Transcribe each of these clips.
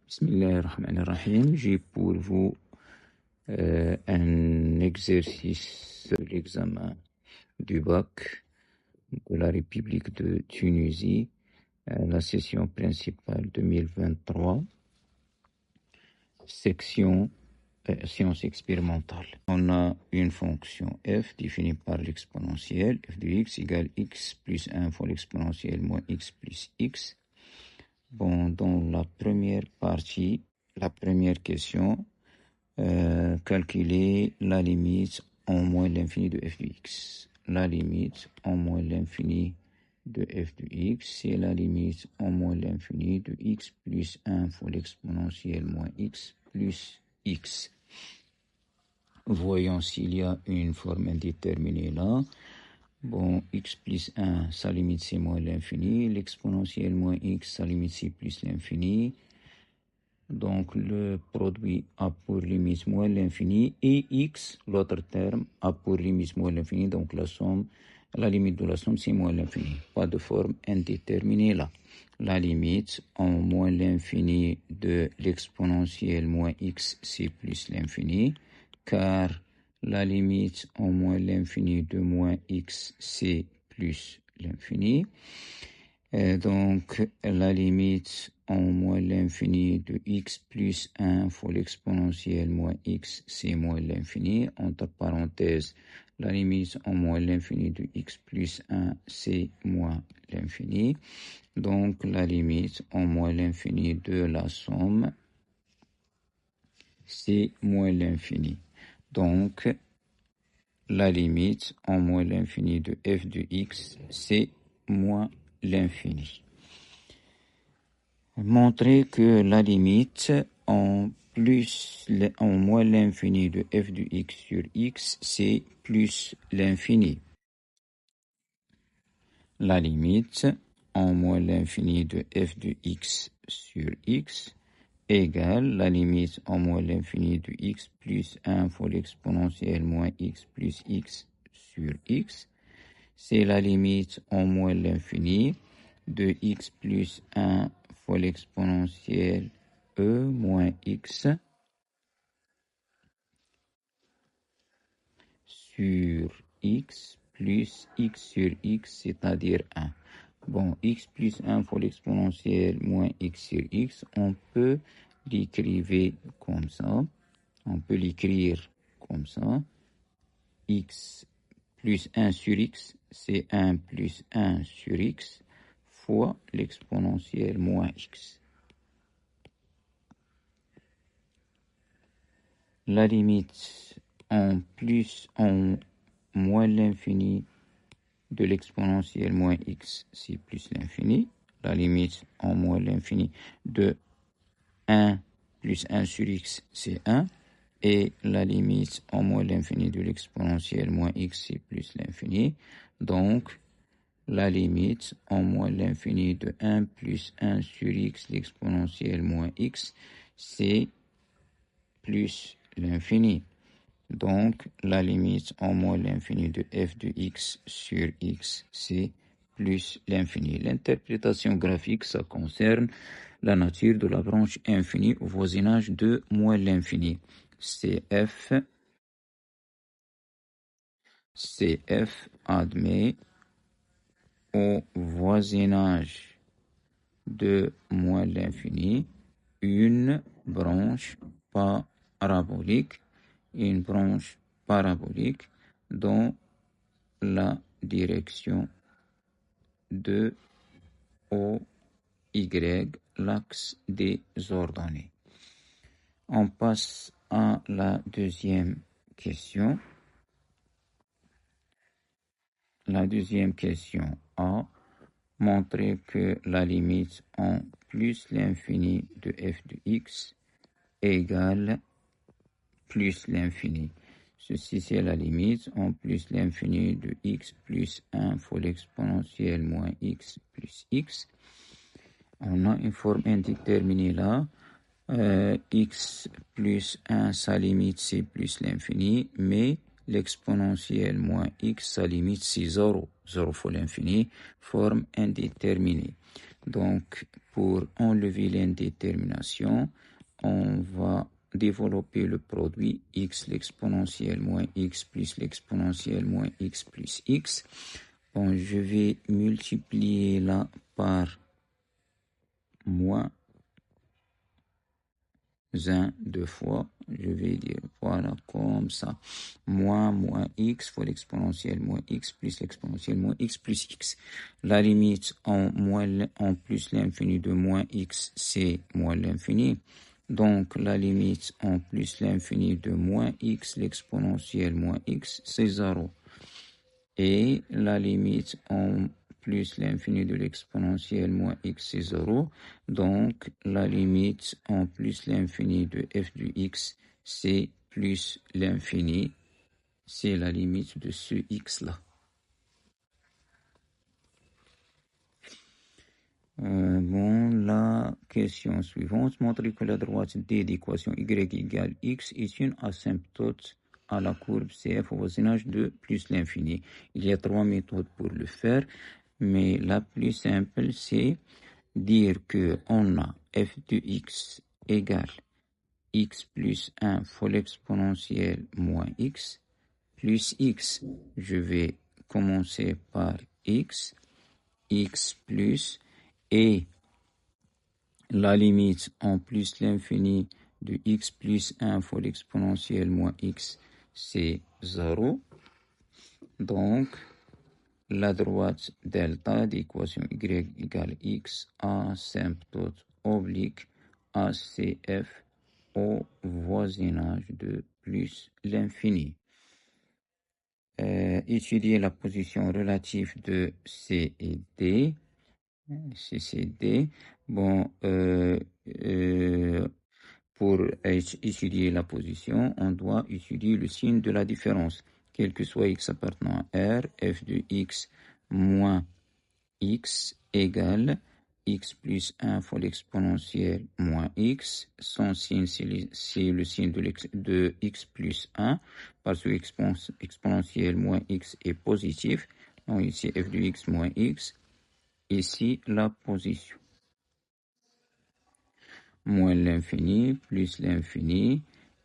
Bismillahirrahmanirrahim. J'ai pour vous un exercice de l'examen du bac de la République de Tunisie, la session principale 2023, section sciences expérimentales. On a une fonction f définie par l'exponentielle f de x égale x plus 1 fois l'exponentielle moins x plus x. Bon, dans la première partie, la première question, calculer la limite en moins l'infini de f de x. La limite en moins l'infini de f de x, c'est la limite en moins l'infini de x plus 1 fois l'exponentielle moins x plus x. Voyons s'il y a une forme indéterminée là. Bon, x plus 1, sa limite c'est moins l'infini. L'exponentielle moins x, sa limite c'est plus l'infini. Donc, le produit a pour limite moins l'infini. Et x, l'autre terme, a pour limite moins l'infini. Donc, la limite de la somme, c'est moins l'infini. Pas de forme indéterminée là. La limite en moins l'infini de l'exponentielle moins x, c'est plus l'infini. Car la limite en moins l'infini de moins x, c'est plus l'infini. Donc, la limite en moins l'infini de x plus 1 fois l'exponentielle moins x, c'est moins l'infini. Entre parenthèses, la limite en moins l'infini de x plus 1, c'est moins l'infini. Donc, la limite en moins l'infini de la somme, c'est moins l'infini. Donc, la limite en moins l'infini de f de x, c'est moins l'infini. Montrer que la limite en moins l'infini de f de x sur x, c'est plus l'infini. La limite en moins l'infini de f de x sur x égale la limite en moins l'infini de x plus 1 fois l'exponentielle moins x plus x sur x. C'est la limite en moins l'infini de x plus 1 fois l'exponentielle e moins x sur x plus x sur x, c'est-à-dire 1. Bon, x plus 1 fois l'exponentielle moins x sur x, on peut l'écrire comme ça. On peut l'écrire comme ça. X plus 1 sur x, c'est 1 plus 1 sur x fois l'exponentielle moins x. La limite en moins l'infini de l'exponentielle moins x, c'est plus l'infini. La limite en moins l'infini de 1 plus 1 sur x, c'est 1. Et la limite en moins l'infini de l'exponentielle moins x, c'est plus l'infini. Donc, la limite en moins l'infini de 1 plus 1 sur x, l'exponentielle moins x, c'est plus l'infini. Donc, la limite en moins l'infini de f de x sur x, c'est plus l'infini. L'interprétation graphique, ça concerne la nature de la branche infinie au voisinage de moins l'infini. CF admet au voisinage de moins l'infini une branche parabolique dans la direction de OY, l'axe des ordonnées. On passe à la deuxième question. La deuxième question A. Montrer que la limite en plus l'infini de f de x égale plus l'infini. Ceci, c'est la limite en plus l'infini de x plus 1 fois l'exponentielle moins x plus x. On a une forme indéterminée là. X plus 1, sa limite, c'est plus l'infini, mais l'exponentielle moins x, sa limite, c'est 0. 0 fois l'infini, forme indéterminée. Donc, pour enlever l'indétermination, on va développer le produit x l'exponentielle moins x plus l'exponentielle moins x plus x. Bon, je vais multiplier là par moins 1 deux fois. Je vais dire, voilà, comme ça. Moins x fois l'exponentielle moins x plus l'exponentielle moins x plus x. La limite en plus l'infini de moins x, c'est moins l'infini. Donc, la limite en plus l'infini de moins x, l'exponentielle moins x, c'est 0. Et la limite en plus l'infini de l'exponentielle moins x, c'est 0. Donc, la limite en plus l'infini de f de x, c'est plus l'infini. C'est la limite de ce x-là. La question suivante. Montrez que la droite D d'équation y égale x est une asymptote à la courbe CF au voisinage de plus l'infini. Il y a 3 méthodes pour le faire, mais la plus simple, c'est dire qu'on a f de x égale x plus 1 fois l'exponentielle moins x plus x. Je vais commencer par x plus, et la limite en plus l'infini de x plus 1 fois l'exponentielle moins x, c'est 0. Donc, la droite delta d'équation y égale x asymptote oblique ACF au voisinage de plus l'infini. Étudier la position relative de C et D. CCD. Bon, pour étudier la position, on doit étudier le signe de la différence. Quel que soit x appartenant à R, f de x moins x égale x plus 1 fois l'exponentielle moins x. Son signe, c'est le signe de x plus 1, parce que exponentielle moins x est positif. Donc ici, f de x moins x. Ici, la position. Moins l'infini, plus l'infini,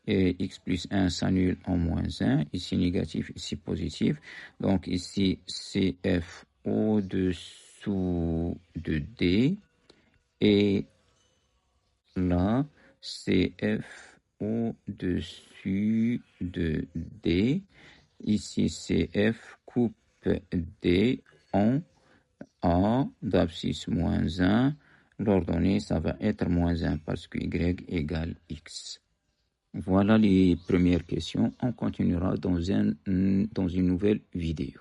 et x plus 1 s'annule en moins 1. Ici négatif, ici positif. Donc ici, CF au-dessous de D. Et là, CF au-dessus de D. Ici, CF coupe D en A d'abscisse moins 1, l'ordonnée, ça va être moins 1 parce que y égale x. Voilà les premières questions. On continuera dans une nouvelle vidéo.